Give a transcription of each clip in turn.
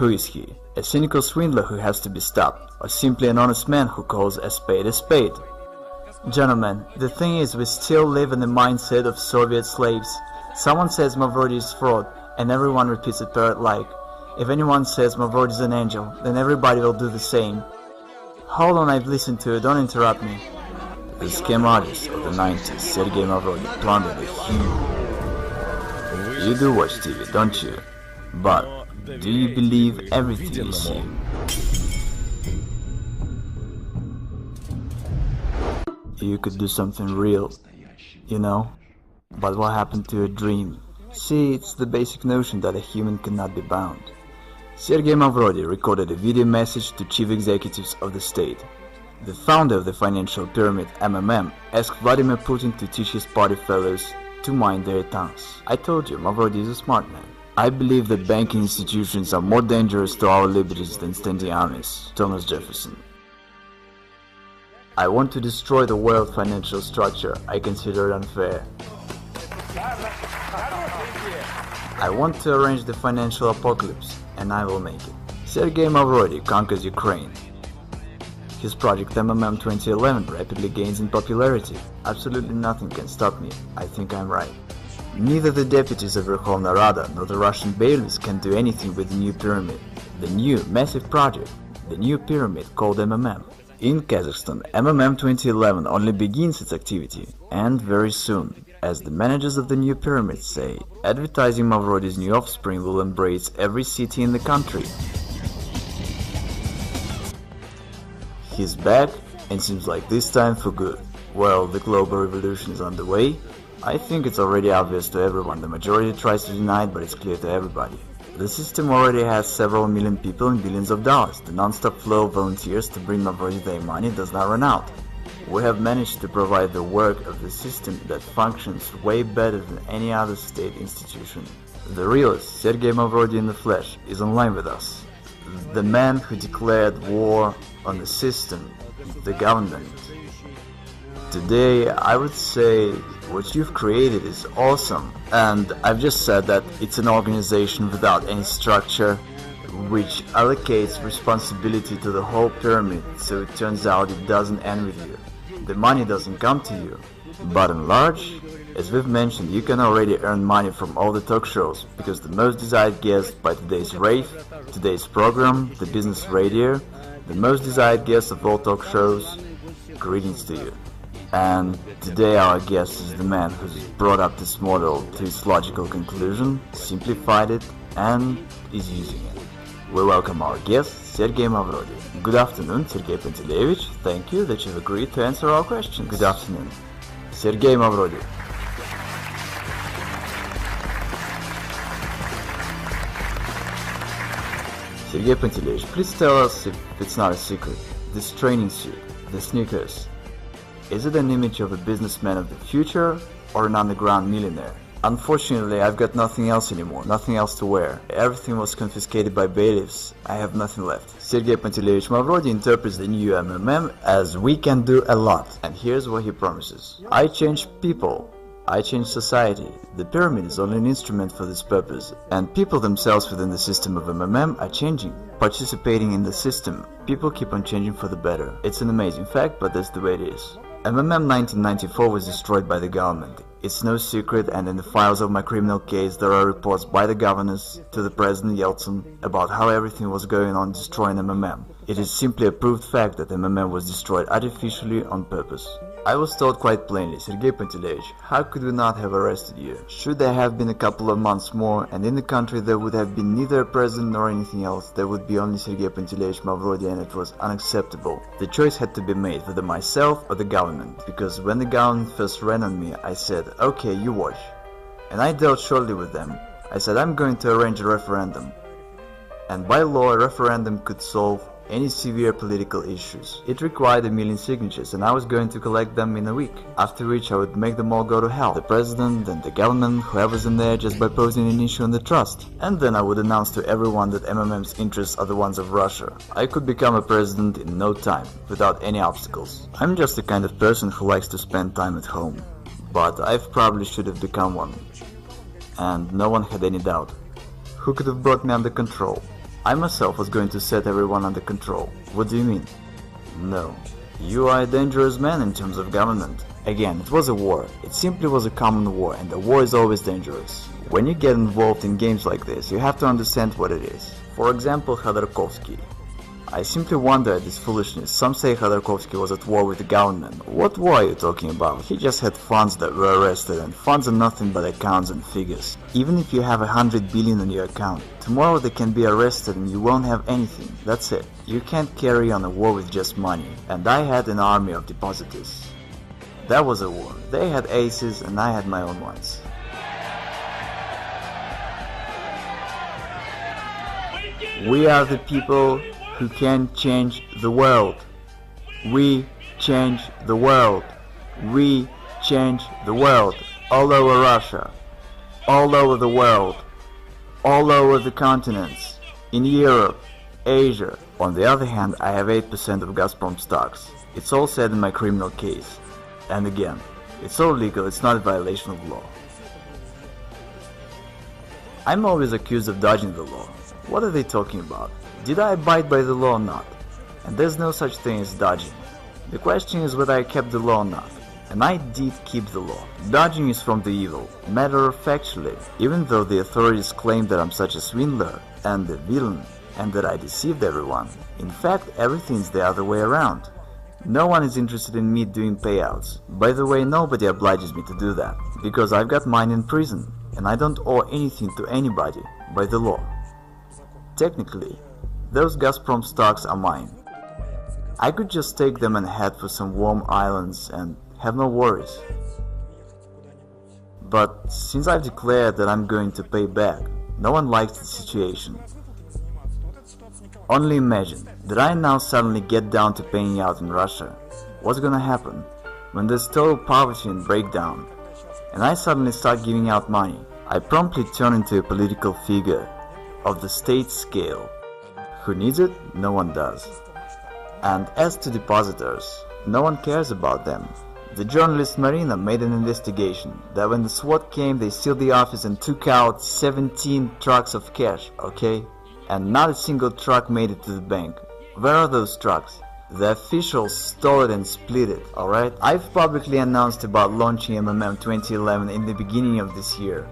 Who is he? A cynical swindler who has to be stopped, or simply an honest man who calls a spade a spade? Gentlemen, the thing is, we still live in the mindset of Soviet slaves. Someone says Mavrodi is fraud, and everyone repeats it parrot-like. If anyone says Mavrodi is an angel, then everybody will do the same. Hold on, I've listened to it, don't interrupt me. The scam artist of the 90s, Sergey Mavrodi, plundered a huge... You do watch TV, don't you? But do you believe everything you see? You could do something real, you know? But what happened to a dream? See, it's the basic notion that a human cannot be bound. Sergey Mavrodi recorded a video message to chief executives of the state. The founder of the financial pyramid, MMM, asked Vladimir Putin to teach his party fellows to mind their tongues. I told you, Mavrodi is a smart man. I believe that banking institutions are more dangerous to our liberties than standing armies. Thomas Jefferson. I want to destroy the world financial structure. I consider it unfair. I want to arrange the financial apocalypse, and I will make it. Sergey Mavrodi conquers Ukraine. His project MMM 2011 rapidly gains in popularity. Absolutely nothing can stop me. I think I'm right. Neither the deputies of Verkhovna Rada nor the Russian bailiffs can do anything with the new pyramid. The new, massive project. The new pyramid called MMM. In Kazakhstan, MMM 2011 only begins its activity, and very soon. As the managers of the new pyramid say, advertising Mavrodi's new offspring will embrace every city in the country. He's back, and seems like this time for good. Well, the global revolution is on the way. I think it's already obvious to everyone. The majority tries to deny it, but it's clear to everybody. The system already has several million people and billions of dollars. The non-stop flow of volunteers to bring Mavrodi their money does not run out. We have managed to provide the work of the system that functions way better than any other state institution. The realist, Sergey Mavrodi in the flesh, is online with us. The man who declared war on the system, the government. Today, I would say what you've created is awesome, and I've just said that it's an organization without any structure, which allocates responsibility to the whole pyramid, so it turns out it doesn't end with you. The money doesn't come to you. But in large, as we've mentioned, you can already earn money from all the talk shows, because the most desired guest by today's rave, today's program, the business radio, the most desired guest of all talk shows, greetings to you. And today our guest is the man who's brought up this model to its logical conclusion, simplified it, and is using it. We welcome our guest, Sergey Mavrodi. Good afternoon, Sergey Pantelevich. Thank you that you've agreed to answer our questions. Good afternoon. Sergey Mavrodi. Sergey Pantelevich, please tell us, if it's not a secret, this training suit, the sneakers, is it an image of a businessman of the future or an underground millionaire? Unfortunately, I've got nothing else anymore, nothing else to wear. Everything was confiscated by bailiffs. I have nothing left. Sergey Pantelevich Mavrodi interprets the new MMM as we can do a lot. And here's what he promises. I change people. I change society. The pyramid is only an instrument for this purpose. And people themselves within the system of MMM are changing, participating in the system. People keep on changing for the better. It's an amazing fact, but that's the way it is. MMM 1994 was destroyed by the government. It's no secret, and in the files of my criminal case there are reports by the governors to the President Yeltsin about how everything was going on destroying MMM. It is simply a proved fact that MMM was destroyed artificially on purpose. I was told quite plainly, Sergey Pantelevich, how could we not have arrested you? Should there have been a couple of months more, and in the country there would have been neither a president nor anything else, there would be only Sergey Pantelevich Mavrodi, and it was unacceptable. The choice had to be made, whether myself or the government, because when the government first ran on me, I said, okay, you watch. And I dealt shortly with them. I said, I'm going to arrange a referendum. And by law, a referendum could solve any severe political issues. It required 1 million signatures, and I was going to collect them in a week, after which I would make them all go to hell. The president and the government, whoever's in there, just by posing an issue on the trust. And then I would announce to everyone that MMM's interests are the ones of Russia. I could become a president in no time, without any obstacles. I'm just the kind of person who likes to spend time at home. But I probably should have become one. And no one had any doubt. Who could have brought me under control? I myself was going to set everyone under control. What do you mean? No. You are a dangerous man in terms of government. Again, it was a war. It simply was a common war, and the war is always dangerous. When you get involved in games like this, you have to understand what it is. For example, Khodorkovsky. I simply wonder at this foolishness. Some say Khodorkovsky was at war with the government. What war are you talking about? He just had funds that were arrested, and funds are nothing but accounts and figures. Even if you have 100 billion on your account, tomorrow they can be arrested and you won't have anything. That's it. You can't carry on a war with just money. And I had an army of depositors. That was a war. They had aces and I had my own ones. We are the people who can change the world. We change the world. We change the world. All over Russia. All over the world. All over the continents. In Europe. Asia. On the other hand, I have 8% of Gazprom stocks. It's all said in my criminal case. And again, it's all legal, it's not a violation of law. I'm always accused of dodging the law. What are they talking about? Did I abide by the law or not? And there's no such thing as dodging. The question is whether I kept the law or not. And I did keep the law. Dodging is from the evil. Matter of factually, even though the authorities claim that I'm such a swindler and a villain and that I deceived everyone, in fact everything's the other way around. No one is interested in me doing payouts. By the way, nobody obliges me to do that, because I've got mine in prison, and I don't owe anything to anybody by the law. Technically, those Gazprom stocks are mine. I could just take them and head for some warm islands and have no worries. But since I've declared that I'm going to pay back, no one likes the situation. Only imagine that I now suddenly get down to paying out in Russia. What's gonna happen when there's total poverty and breakdown, and I suddenly start giving out money? I promptly turn into a political figure of the state scale. Who needs it? No one does. And as to depositors, no one cares about them. The journalist Marina made an investigation that when the SWAT came, they sealed the office and took out 17 trucks of cash, okay? And not a single truck made it to the bank. Where are those trucks? The officials stole it and split it, alright? I've publicly announced about launching MMM 2011 in the beginning of this year.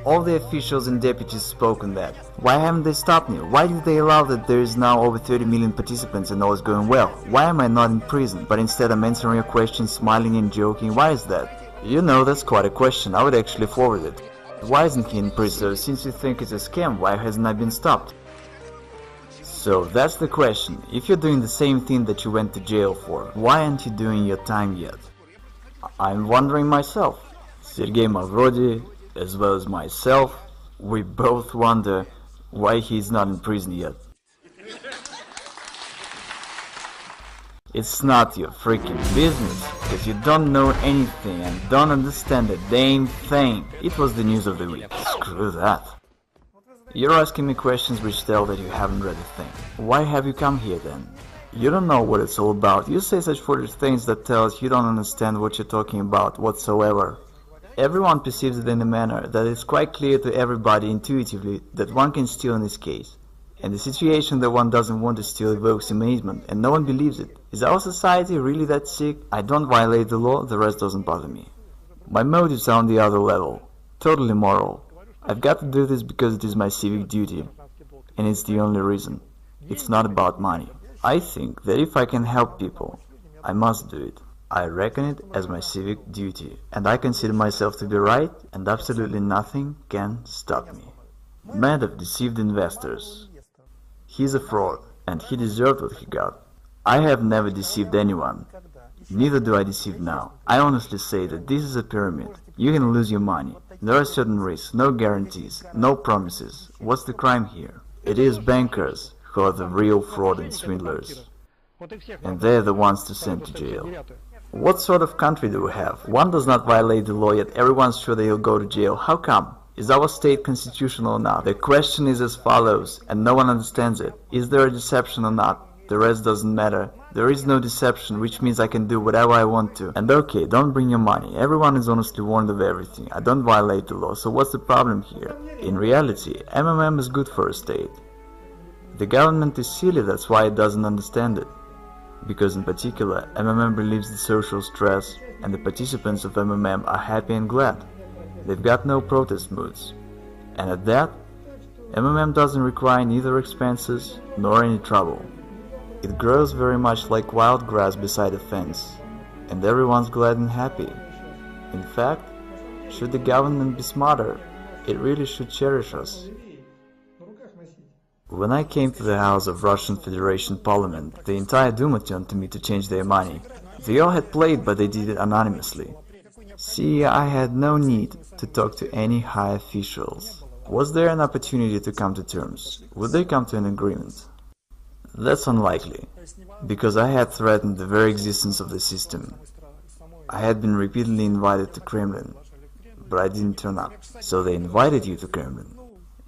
All the officials and deputies spoke on that. Why haven't they stopped me? Why did they allow that there is now over 30 million participants and all is going well? Why am I not in prison, but instead I'm answering your questions, smiling and joking? Why is that? You know, that's quite a question. I would actually forward it. Why isn't he in prison? Since you think it's a scam, why hasn't I been stopped? So that's the question. If you're doing the same thing that you went to jail for, why aren't you doing your time yet? I'm wondering myself. Sergey Mavrodi, as well as myself, we both wonder why he's not in prison yet. It's not your freaking business, because you don't know anything and don't understand a damn thing. It was the news of the week. Screw that. You're asking me questions which tell that you haven't read a thing. Why have you come here then? You don't know what it's all about. You say such foolish things that tells you don't understand what you're talking about whatsoever. Everyone perceives it in a manner that it's quite clear to everybody intuitively that one can steal in this case. And the situation that one doesn't want to steal evokes amazement, and no one believes it. Is our society really that sick? I don't violate the law, the rest doesn't bother me. My motives are on the other level. Totally moral. I've got to do this because it is my civic duty, and it's the only reason. It's not about money. I think that if I can help people, I must do it. I reckon it as my civic duty, and I consider myself to be right, and absolutely nothing can stop me. Madoff deceived investors. He's a fraud, and he deserved what he got. I have never deceived anyone. Neither do I deceive now. I honestly say that this is a pyramid. You can lose your money. There are certain risks, no guarantees, no promises. What's the crime here? It is bankers who are the real fraud and swindlers. And they're the ones to send to jail. What sort of country do we have? One does not violate the law, yet everyone's sure that he'll go to jail. How come? Is our state constitutional or not? The question is as follows, and no one understands it. Is there a deception or not? The rest doesn't matter. There is no deception, which means I can do whatever I want to. And okay, don't bring your money. Everyone is honestly warned of everything. I don't violate the law, so what's the problem here? In reality, MMM is good for a state. The government is silly, that's why it doesn't understand it. Because in particular, MMM relieves the social stress, and the participants of MMM are happy and glad. They've got no protest moods. And at that, MMM doesn't require neither expenses nor any trouble. It grows very much like wild grass beside a fence, and everyone's glad and happy. In fact, should the government be smarter, it really should cherish us. When I came to the House of Russian Federation Parliament, the entire Duma turned to me to change their money. They all had played, but they did it anonymously. See, I had no need to talk to any high officials. Was there an opportunity to come to terms? Would they come to an agreement? That's unlikely, because I had threatened the very existence of the system. I had been repeatedly invited to Kremlin, but I didn't turn up. So they invited you to Kremlin?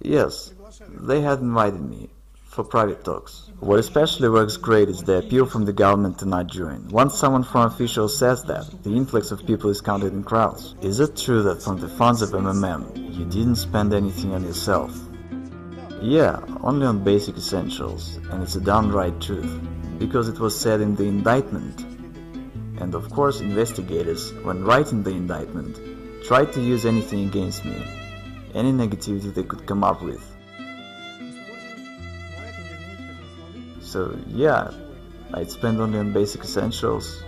Yes, they had invited me, for private talks. What especially works great is the appeal from the government to not join. Once someone from officials says that, the influx of people is counted in crowds. Is it true that from the funds of MMM, you didn't spend anything on yourself? Yeah, only on basic essentials, and it's a downright truth, because it was said in the indictment. And of course investigators, when writing the indictment, tried to use anything against me, any negativity they could come up with. So yeah, I'd spend only on basic essentials,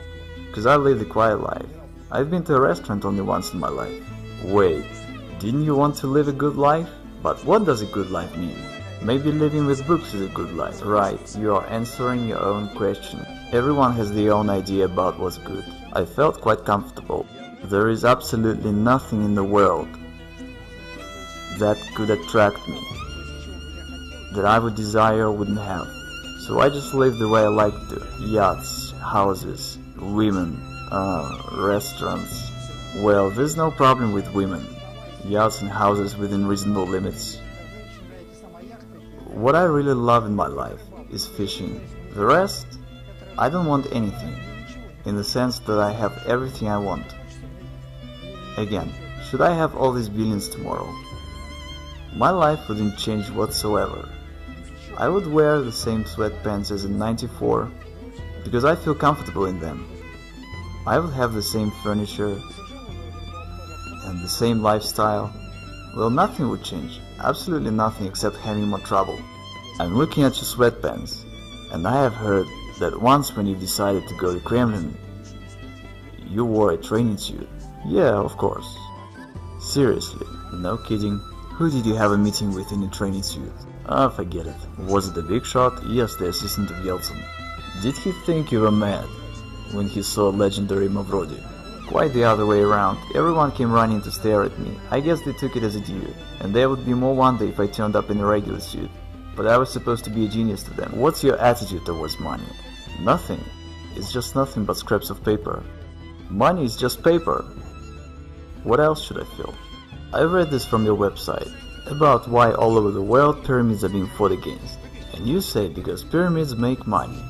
because I live a quiet life. I've been to a restaurant only once in my life. Wait, didn't you want to live a good life? But what does a good life mean? Maybe living with books is a good life. Right, you are answering your own question. Everyone has their own idea about what's good. I felt quite comfortable. There is absolutely nothing in the world that could attract me, that I would desire or wouldn't have. So I just live the way I like to. Yachts, houses, women, restaurants. Well, there's no problem with women, yachts and houses within reasonable limits. What I really love in my life is fishing. The rest, I don't want anything, in the sense that I have everything I want. Again, should I have all these billions tomorrow, my life wouldn't change whatsoever. I would wear the same sweatpants as in '94 because I feel comfortable in them. I would have the same furniture and the same lifestyle. Well, nothing would change, absolutely nothing except having more trouble. I'm looking at your sweatpants, and I have heard that once when you decided to go to Kremlin, you wore a training suit. Yeah, of course. Seriously, no kidding. Who did you have a meeting with in a training suit? Ah, forget it. Was it the big shot? Yes, the assistant of Yeltsin. Did he think you were mad when he saw legendary Mavrodi? Quite the other way around. Everyone came running to stare at me. I guess they took it as a due, and there would be more wonder if I turned up in a regular suit. But I was supposed to be a genius to them. What's your attitude towards money? Nothing. It's just nothing but scraps of paper. Money is just paper. What else should I feel? I read this from your website, about why all over the world pyramids are being fought against. And you say because pyramids make money.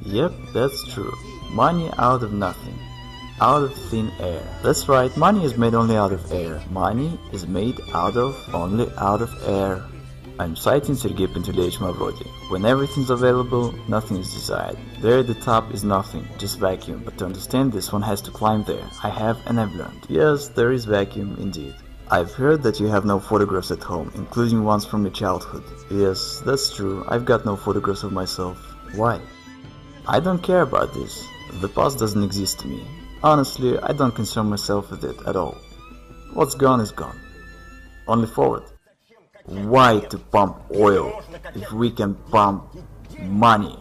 Yep, that's true. Money out of nothing. Out of thin air. That's right, money is made only out of air. Money is made only out of air. I'm citing Sergey Mavrodi. When everything's available, nothing is desired. There at the top is nothing, just vacuum. But to understand this, one has to climb there. I have and I've learned. Yes, there is vacuum indeed. I've heard that you have no photographs at home, including ones from your childhood. Yes, that's true. I've got no photographs of myself. Why? I don't care about this. The past doesn't exist to me. Honestly, I don't concern myself with it at all. What's gone is gone. Only forward. Why to pump oil if we can pump money?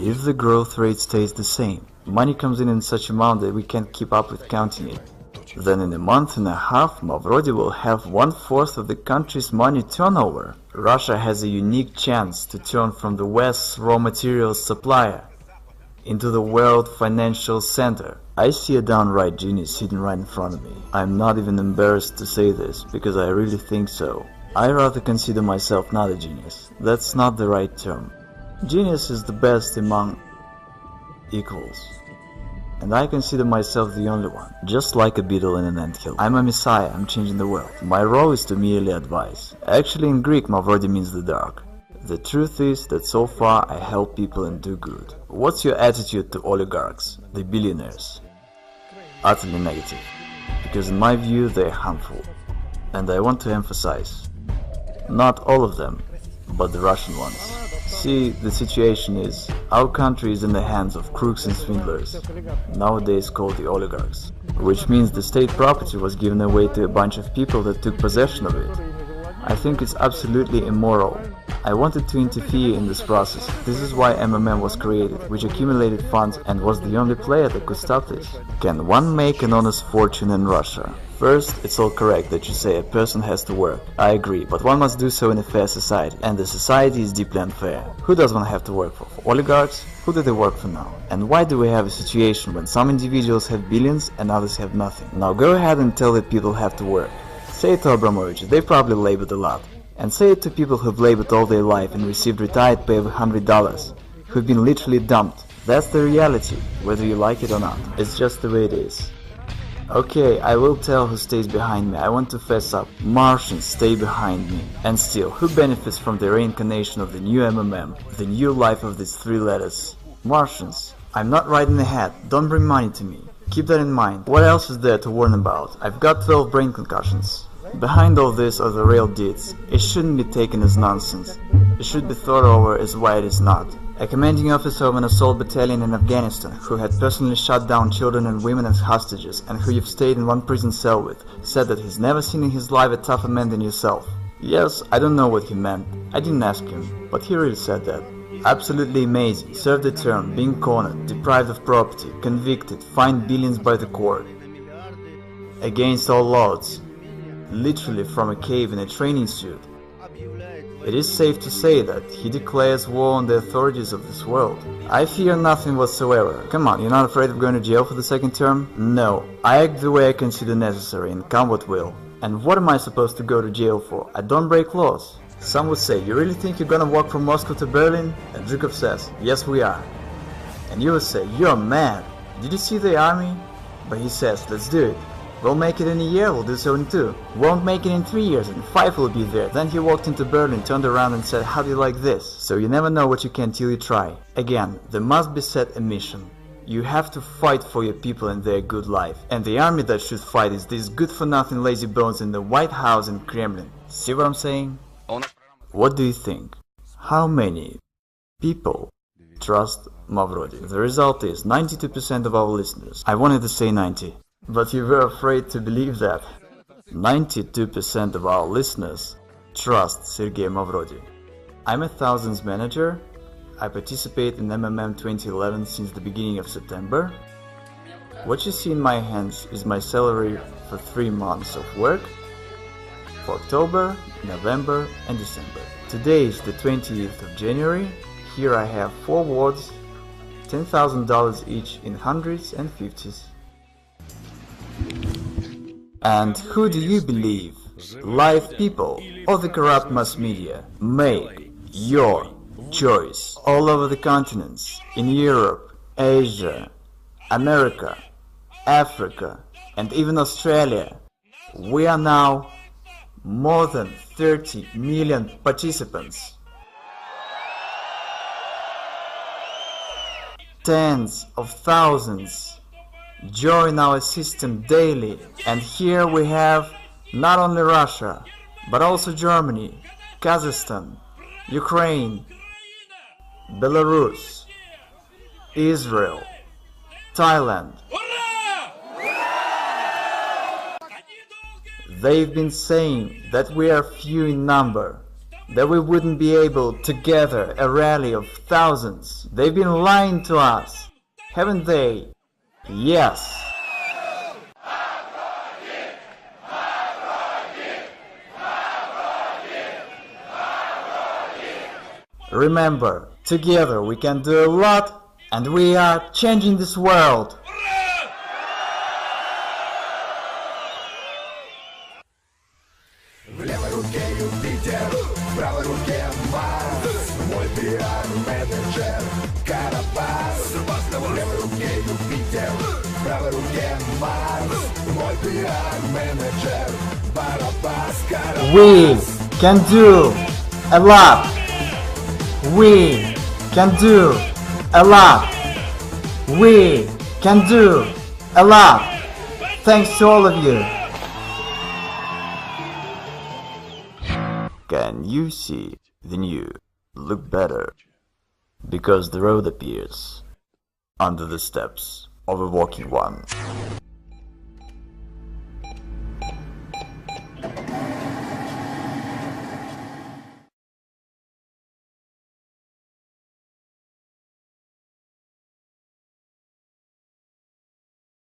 If the growth rate stays the same, money comes in such amount that we can't keep up with counting it. Then in a month and a half, Mavrodi will have 1/4 of the country's money turnover. Russia has a unique chance to turn from the West's raw materials supplier into the world financial center. I see a downright genius sitting right in front of me. I'm not even embarrassed to say this, because I really think so. I rather consider myself not a genius. That's not the right term. Genius is the best among equals. and I consider myself the only one, just like a beetle in an anthill. I'm a messiah, I'm changing the world. My role is to merely advise. Actually, in Greek, Mavrodi means the dark. The truth is that so far I help people and do good. What's your attitude to oligarchs, the billionaires? Utterly negative, because in my view they are harmful. And I want to emphasize, not all of them, but the Russian ones. See, the situation is, our country is in the hands of crooks and swindlers, nowadays called the oligarchs, which means the state property was given away to a bunch of people that took possession of it. I think it's absolutely immoral. I wanted to interfere in this process. This is why MMM was created, which accumulated funds and was the only player that could stop this. Can one make an honest fortune in Russia? First, it's all correct that you say a person has to work. I agree, but one must do so in a fair society, and the society is deeply unfair. Who does one have to work for? For oligarchs? Who do they work for now? And why do we have a situation when some individuals have billions and others have nothing? Now go ahead and tell the people have to work. Say it to Abramovich, they've probably labored a lot. And say it to people who've labored all their life and received retired pay of $100, who've been literally dumped. That's the reality, whether you like it or not. It's just the way it is. Okay, I will tell who stays behind me. I want to fess up. Martians stay behind me. And still, who benefits from the reincarnation of the new MMM, the new life of these three letters? Martians. I'm not riding ahead. Don't bring money to me. Keep that in mind. What else is there to warn about? I've got 12 brain concussions. Behind all this are the real deeds. It shouldn't be taken as nonsense. It should be thought over as why it is not. A commanding officer of an assault battalion in Afghanistan, who had personally shot down children and women as hostages, and who you've stayed in one prison cell with, said that he's never seen in his life a tougher man than yourself. Yes, I don't know what he meant. I didn't ask him, but he really said that. Absolutely amazing. Served a term, being cornered, deprived of property, convicted, fined billions by the court. Against all odds. Literally from a cave in a training suit. It is safe to say that he declares war on the authorities of this world. I fear nothing whatsoever. Come on, you're not afraid of going to jail for the second term? No, I act the way I consider necessary and come what will. And what am I supposed to go to jail for? I don't break laws. Some would say, you really think you're gonna walk from Moscow to Berlin? And Zhukov says, yes we are. And you would say, you're mad. Did you see the army? But he says, let's do it. We'll make it in a year, we'll do so in 2. Won't make it in 3 years, and 5 will be there. Then he walked into Berlin, turned around and said, how do you like this? So you never know what you can till you try. Again, there must be set a mission. You have to fight for your people and their good life. And the army that should fight is these good-for-nothing lazy bones in the White House and Kremlin. See what I'm saying? What do you think? How many people trust Mavrodi? The result is 92% of our listeners. I wanted to say 90. But you were afraid to believe that. 92% of our listeners trust Sergey Mavrodi. I'm a thousands manager. I participate in MMM 2011 since the beginning of September. What you see in my hands is my salary for 3 months of work for October, November and December. Today is the 20th of January. Here I have 4 wards, $10,000 each in hundreds and fifties. And who do you believe, live people or the corrupt mass media? Make your choice. All over the continents, in Europe, Asia, America, Africa, and even Australia, we are now more than 30 million participants. Tens of thousands join our system daily, and here we have not only Russia, but also Germany, Kazakhstan, Ukraine, Belarus, Israel, Thailand. They've been saying that we are few in number, that we wouldn't be able to gather a rally of thousands. They've been lying to us, haven't they? Yes. Remember, together we can do a lot, and we are changing this world. В левой руке Юпитер, в правой руке Марс. Мой пиар-менеджер Карабас. В левой руке Юпитер, в правой руке Марс. Мой пиар-менеджер Барабас. We can do a lot. We can do a lot. We can do a lot. Thanks to all of you. Can you see the new look better? Because the road appears under the steps of a walking one.